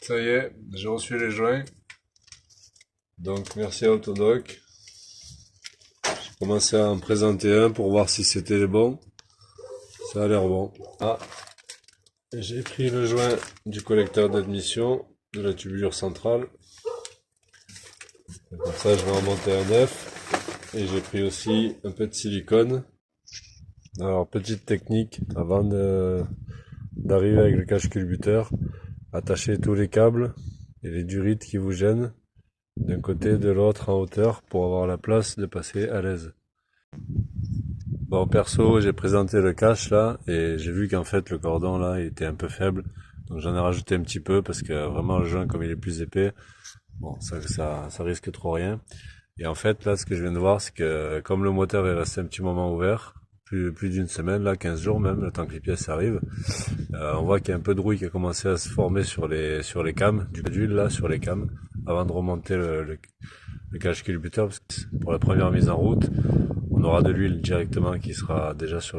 Ça y est, j'ai reçu les joints. Donc merci à Autodoc. J'ai commencé à en présenter un pour voir si c'était les bons. Ça a l'air bon. Ah, j'ai pris le joint du collecteur d'admission de la tubulure centrale. Et pour ça, je vais en monter un neuf. Et j'ai pris aussi un peu de silicone. Alors, petite technique avant d'arriver avec le cache-culbuteur. Attachez tous les câbles et les durites qui vous gênent d'un côté et de l'autre en hauteur pour avoir la place de passer à l'aise. Bon, perso, j'ai présenté le cache là et j'ai vu qu'en fait le cordon là il était un peu faible. Donc j'en ai rajouté un petit peu parce que vraiment le joint comme il est plus épais, bon ça risque trop rien. Et en fait là ce que je viens de voir c'est que comme le moteur est resté un petit moment ouvert, plus d'une semaine là, 15 jours même, le temps que les pièces arrivent, on voit qu'il y a un peu de rouille qui a commencé à se former sur les cams, d'huile là sur les cams, avant de remonter le cache-culbuteur, parce que pour la première mise en route, on aura de l'huile directement qui sera déjà sur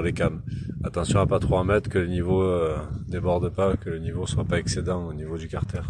les cams. Attention à pas trop en mettre, que le niveau déborde pas, que le niveau soit pas excédent au niveau du carter.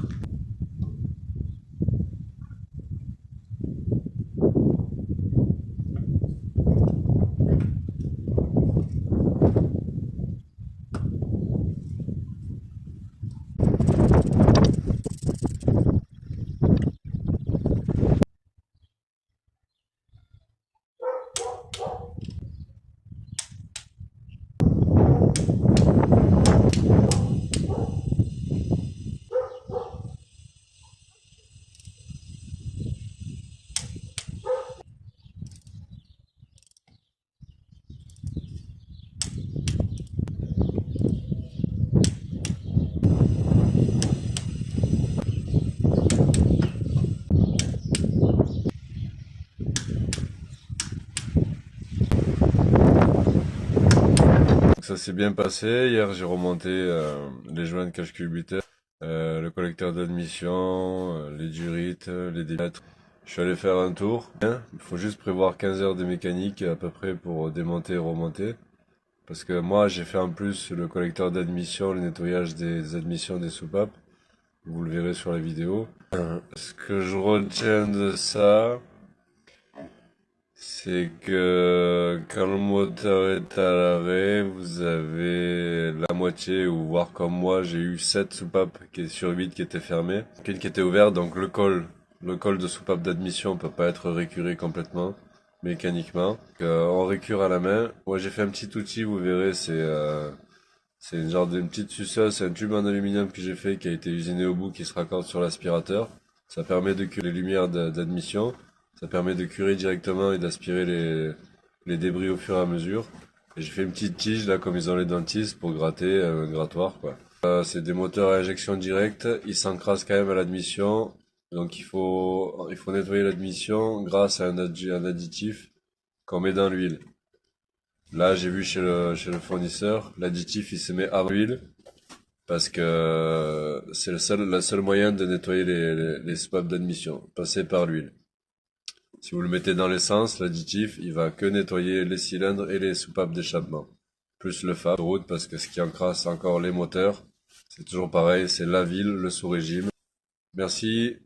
Ça s'est bien passé. Hier, j'ai remonté les joints de cache-culbuteur, le collecteur d'admission, les durites, les démètres. Je suis allé faire un tour. Il faut juste prévoir 15 heures de mécanique à peu près pour démonter et remonter. Parce que moi, j'ai fait en plus le collecteur d'admission, le nettoyage des admissions des soupapes. Vous le verrez sur la vidéo. Ce que je retiens de ça, c'est que quand le moteur est à l'arrêt, vous avez la moitié, ou voire comme moi, j'ai eu 7 soupapes sur 8 qui étaient fermées. Qu'une qui était ouverte, donc le col de soupape d'admission peut pas être récuré complètement, mécaniquement. On récure à la main. Moi j'ai fait un petit outil, vous verrez, c'est une genre d'une petite suceuse, c'est un tube en aluminium que j'ai fait qui a été usiné au bout qui se raccorde sur l'aspirateur. Ça permet de curer les lumières d'admission. Ça permet de curer directement et d'aspirer les débris au fur et à mesure. Et j'ai fait une petite tige là comme ils ont les dentistes pour gratter un grattoir quoi. C'est des moteurs à injection directe, ils s'encrassent quand même à l'admission. Donc il faut nettoyer l'admission grâce à un additif qu'on met dans l'huile. Là, j'ai vu chez le fournisseur, l'additif il se met avant l'huile parce que c'est le seul moyen de nettoyer les soupapes d'admission, passer par l'huile. Si vous le mettez dans l'essence, l'additif, il va que nettoyer les cylindres et les soupapes d'échappement. Plus le fab de route parce que ce qui encrasse encore les moteurs, c'est toujours pareil, c'est la ville, le sous-régime. Merci.